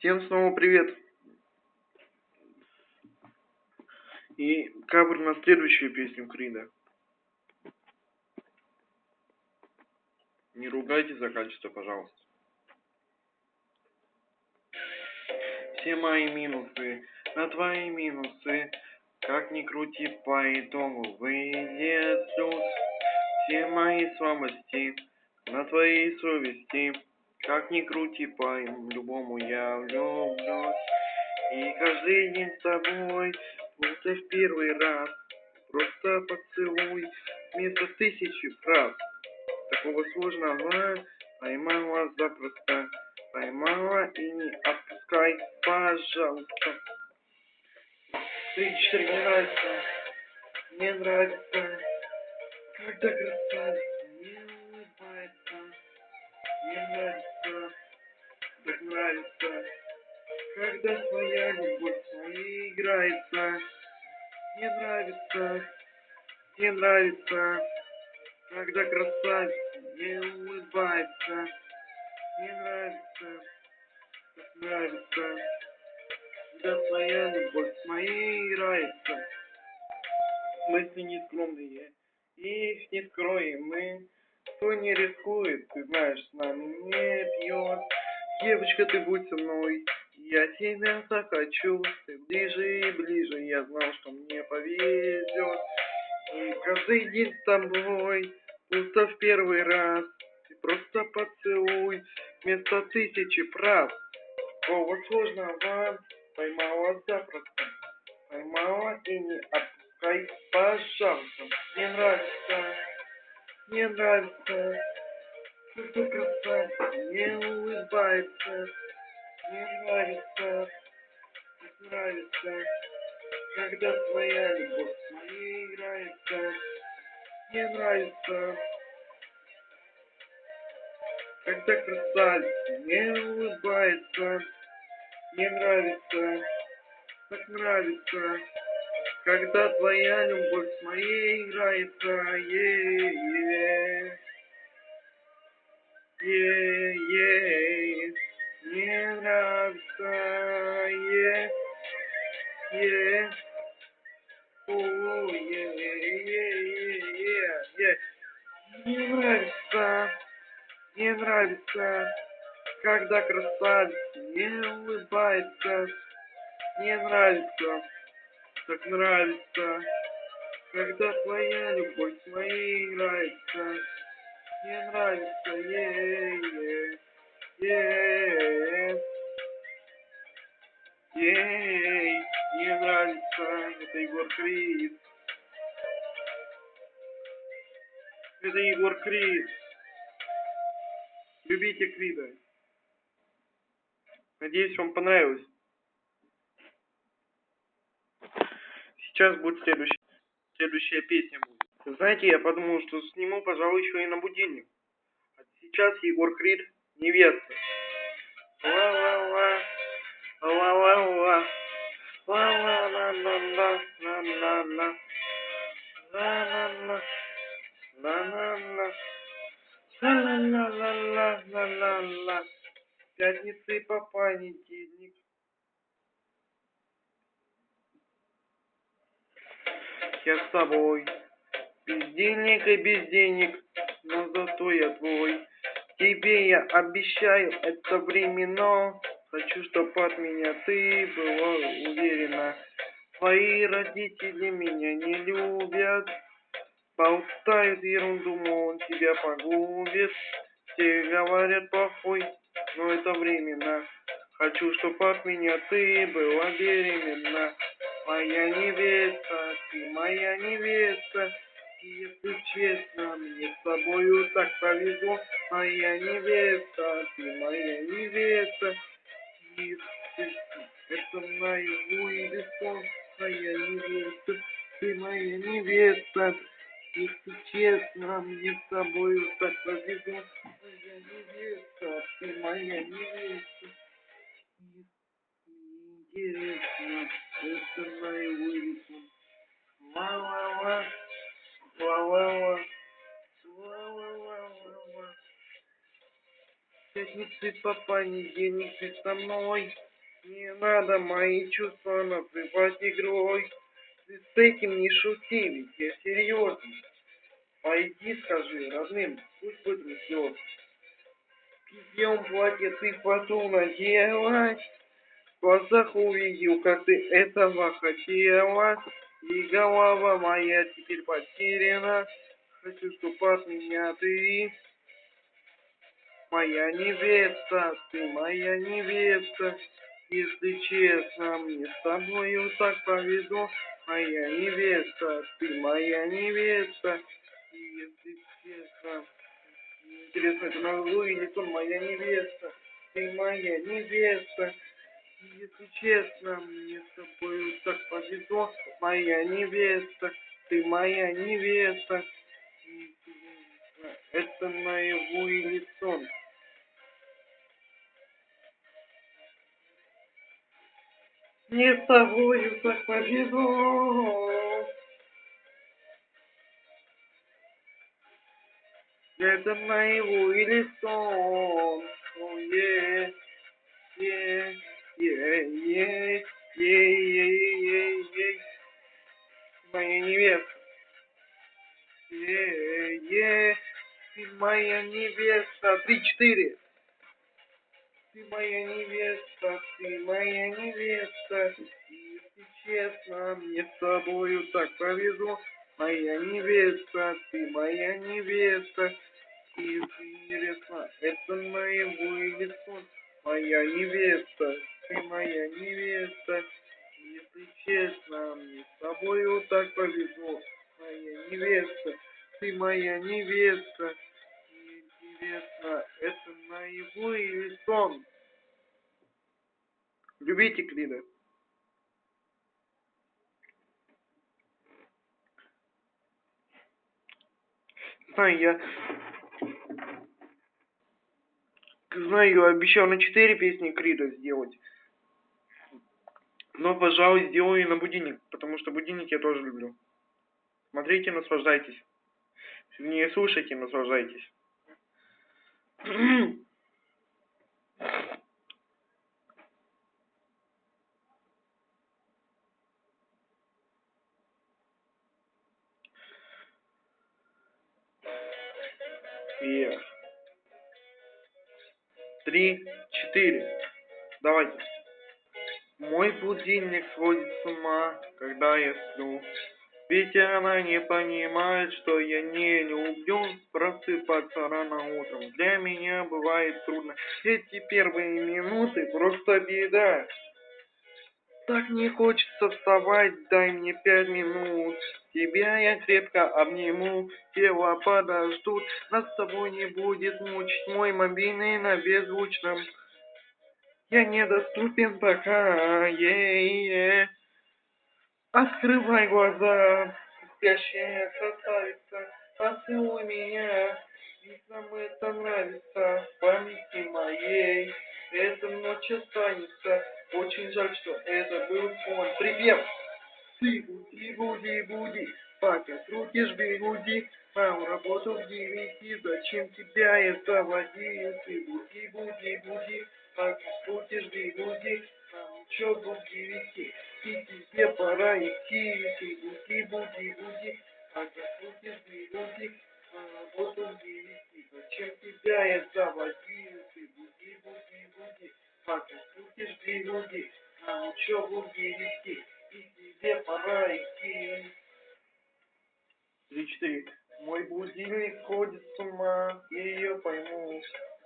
Всем снова привет. И кавер на следующую песню Крида. Не ругайте за качество, пожалуйста. Все мои минусы на твои минусы. Как ни крути, по итогу выйдет плюс. Все мои слабости на твоей совести. Как ни крути, по-любому я влюблюсь. И каждый день с тобой, будто в первый раз. Просто поцелуй вместо тысячи фраз. Такого сложного поймала запросто. Поймала и не отпускай, пожалуйста. 3-4 мне нравится. Мне нравится, когда красавица не улыбается. Мне нравится, так нравится, когда твоя любовь с моей играется. Мне нравится, когда красавица не улыбается. Мне нравится, так нравится, когда твоя любовь с моей играется. Мысли нескромные, и их не скроем мы. Кто не рискует, ты знаешь, с нами не пьет. Девочка, ты будь со мной, я тебя так хочу. Ты ближе и ближе, я знал, что мне повезет. И каждый день с тобой, будто в первый раз. Ты просто поцелуй вместо тысячи прав. Такого сложного поймала запросто. Поймала и не отпускай, пожалуйста. Мне нравится, когда красавица не улыбается. Мне нравится, так нравится, когда твоя любовь с моей играется. Мне нравится, когда красавица не улыбается. Мне нравится, так нравится, когда твоя любовь с моей играется. Мне нравится, Мне нравится, когда красавица не улыбается. Мне нравится, так нравится, когда твоя любовь с моей играется. Мне нравится, мне нравится, это Егор Крид. Это Егор Крид. Любите Крида. Надеюсь, вам понравилось. Сейчас будет следующая песня будет. Знаете, я подумал, что сниму, пожалуй, еще и на будильник. А сейчас Егор Крид, невеста. Ла-ла-ла, ла-ла-ла, ла-ла-ла-ла-ла, ла-ла-ла, ла-ла-ла, ла-ла-ла, ла-ла-ла-ла, ла-ла-ла. Пятница и по понедельник. Я с тобой. Бездельник и без денег, но зато я твой. Тебе я обещаю, это временно. Хочу, чтоб от меня ты была уверена. Твои родители меня не любят. Болтают ерунду, мол, тебя погубит. Все говорят плохой, но это временно. Хочу, чтоб от меня ты была беременна. Моя невеста, ты моя невеста. И если честно, мне с тобою так повезло. Моя невеста, ты моя невеста. И это наяву и бессон. Моя невеста, ты моя невеста. Если честно, мне с тобою так повезло. Моя невеста, ты моя невеста. Интересно, это наяву и бессон. Ла-ла-ла, ла-ла-ла, ла-ла-ла-ла-ла. Пятница по понедельник ты со мной. Не надо мои чувства называть игрой. Ты с этим не шути, ведь я серьезно. Пойди скажи родным, пусть вытрут слезы. В белом платье ты фату надела, в глазах увидел, как ты этого хотела. И голова моя теперь потеряна. Хочу, чтоб от меня ты моя невеста, ты моя невеста. Если честно, мне с тобою так повезло. Моя невеста, ты моя невеста. И если честно, интересно, это назло или сон, моя невеста, ты моя невеста. И если честно, мне с тобою так повезло. Моя невеста, ты моя невеста. И интересно, это наяву или сон. Мне с тобою так повезло. Это наяву или сон. О, е, е, е, е, е. Моя невеста. Ты моя невеста. 3-4. Ты моя невеста, ты моя невеста. И если честно, мне с тобою так повезло. Моя невеста, ты моя невеста. И интересно, это наяву или сон? Моя невеста, ты моя невеста. Если честно, мне с тобою так повезло. Моя невеста, ты моя невеста. И интересно, это наяву или сон? Любите Крида. Знаю, я обещал на 4 песни Крида сделать. Но, пожалуй, сделаю на будильник, потому что будильник я тоже люблю. Смотрите, наслаждайтесь. Не слушайте, наслаждайтесь. Вверх. 3, 4. Давайте. Мой будильник сводит с ума, когда я сплю. Ведь она не понимает, что я не люблю просыпаться рано утром. Для меня бывает трудно. Эти первые минуты просто беда. Так не хочется вставать, дай мне 5 минут. Тебя я крепко обниму, тело подождут. Нас с тобой не будет мучить мой мобильный на беззвучном. Я недоступен пока, Открывай глаза, спящая красавица, поцелуй меня, ведь нам это нравится, в памяти моей. Эта ночь останется, очень жаль, что это был сон. Припев! Ты буди, пока крутишь бигуди, на работу в 9, зачем тебя я заводил? Ты буди, пока крутишь бигуди, на учебу в 9, и тебе пора идти. Ты буди, пока крутишь бигуди, на работу в 9, зачем тебя я заводил? Ты буди, пока крутишь бигуди, на учебу в 9, и тебе пора идти. 3-4. Мой будильник ходит с ума, я ее пойму.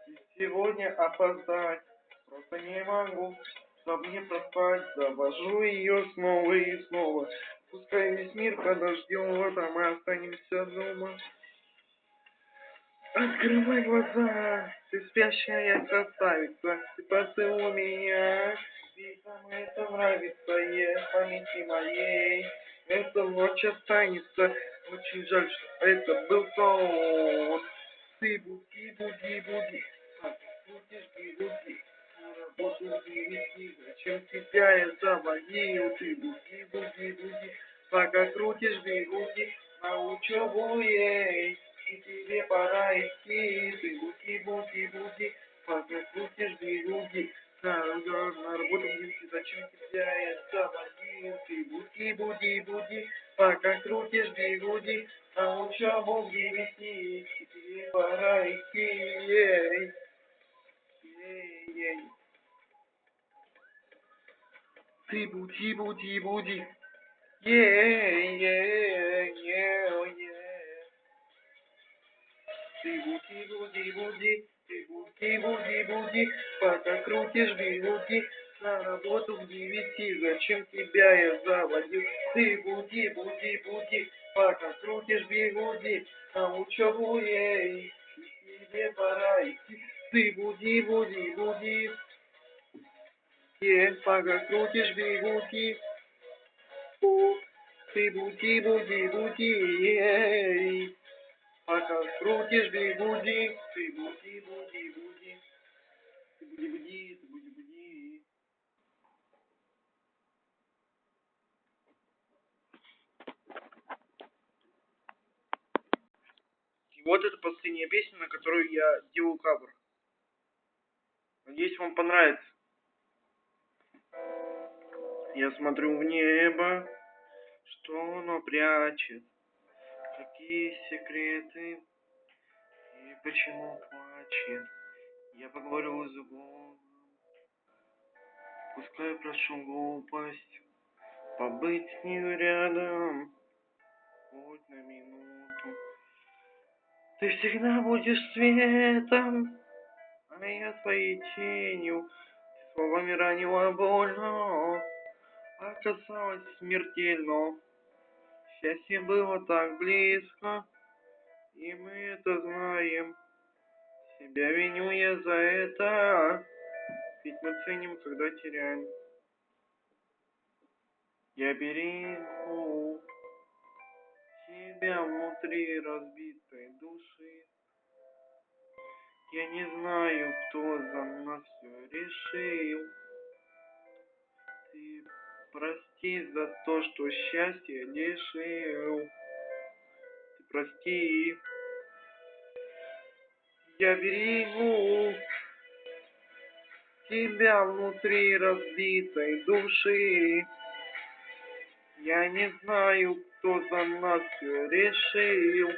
И сегодня опоздать просто не могу. Чтоб не проспать, завожу ее снова и снова. Пускай весь мир подождет, а мы останемся дома. Открывай глаза, ты спящая красавица, ты поцелуй меня, ведь нам это нравится, в памяти моей. Эта ночь останется, очень жаль, что это был сон. Ты буди, пока крутишь бигуди, на работу в 9, зачем тебя я заводил? Ты буди, пока крутишь бигуди, на учебу ей. И тебе пора идти, ты буди, пока крутишь бигуди, На работу где зачем тебя я заводил? Ты буди, пока крутишь бигуди, а учебу в 9, тебе пора идти, ей, ей. Ты буди, ей, ей, ей. Ты буди, пока крутишь бигуди, на работу в 9, зачем тебя я заводил? Ты буди, пока крутишь бигуди, на учебу ей, тебе пора идти. Ты буди, пока крутишь бигуди, ты буди, ей. Пока крутишь бигуди, ты буди. Ты буди. И вот это последняя песня, на которую я делаю кавер. Надеюсь, вам понравится. Я смотрю в небо, что оно прячет, какие секреты и почему плачет. Я поговорю с Богом, пускай прошу глупость побыть с ним рядом, хоть на минуту. Ты всегда будешь светом, а я твоей тенью. Ты словами ранила больно, оказалось смертельно. Счастье было так близко, и мы это знаем. Себя виню я за это, ведь мы ценим, когда теряем. Я берегу тебя внутри разбитой души. Я не знаю, кто за нас все решил. Ты прости за то, что счастье лишил. Ты прости. Я берегу тебя внутри разбитой души. Я не знаю, кто за нас все решил.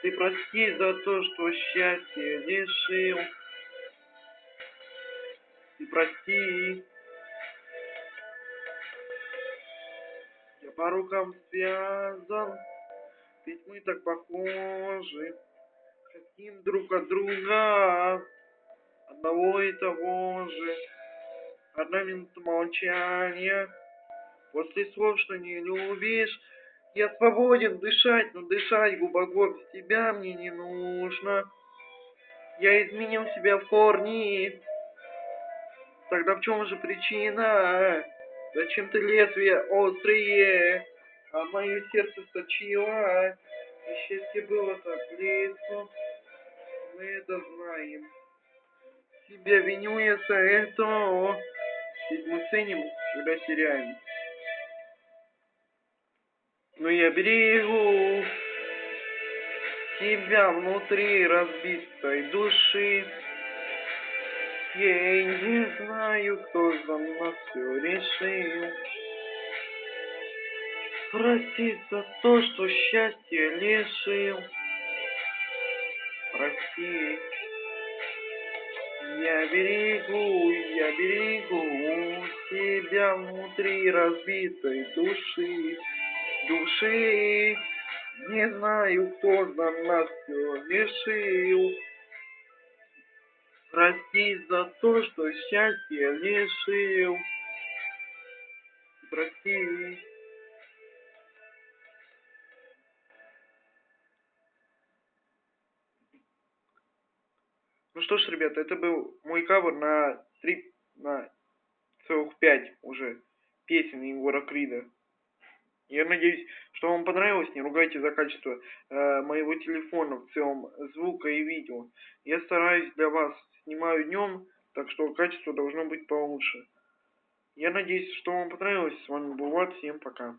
Ты прости за то, что счастье лишил. Ты прости. Я по рукам связан, ведь мы так похожи. Хотим друг от друга одного и того же. Одна минута молчания. После слов, что не любишь, я свободен дышать, но дышать глубоко без тебя мне не нужно. Я изменил себя в корне. Тогда в чем же причина? Зачем ты лезвие острые, а мое сердце сточило? И счастье было так близко, мы это знаем. Себя виню я за это, ведь мы ценим, когда теряем. Но я берегу тебя внутри разбитой души. Я не знаю, кто за нас все решил. Прости за то, что счастье лишил. Прости. Я берегу тебя внутри разбитой души. Не знаю, кто за нас все решил. Прости за то, что счастье лишил. Прости. Ну что ж, ребята, это был мой кавер на целых 5 уже песен Егора Крида. Я надеюсь, что вам понравилось. Не ругайте за качество моего телефона в целом, звука и видео. Я стараюсь для вас, снимаю днем, так что качество должно быть получше. Я надеюсь, что вам понравилось. С вами был Влад. Всем пока.